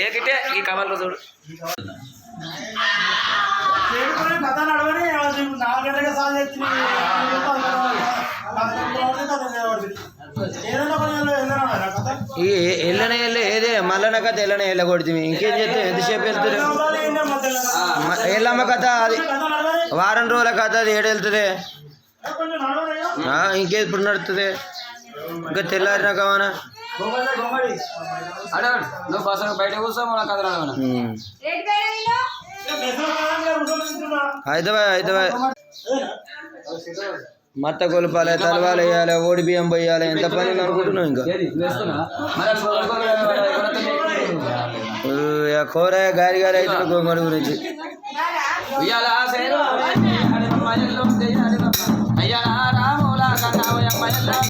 ఏ గిట్టే ఈ కవర్లో చూడు కథ నడవని 4 గంటలుగా సాగు తెచ్చింది ఎల్లనే ఏదే మల్లన్న కథ ఎల్లనే వెళ్ళ కొడుతుంది ఇంకేం చేస్తే ఎంతసేపు వెళ్తుంది ఎల్లమ్మ కథ అది వారం రోజుల కథ అది ఏడు వెళ్తుంది ఇంకెప్పుడు నడుస్తుంది ఇంకా తెల్లారినా కావనా నువ్వు బస్ బయట కూర్చో మన కథ హైదరాబాద్ మత్త కొలపాలి తలవాలు వేయాలి ఓడి బియ్యం పోయాలి ఎంత పని అనుకుంటున్నావు ఇంకా కూర గారి గారి అయితే గోంగూర గురించి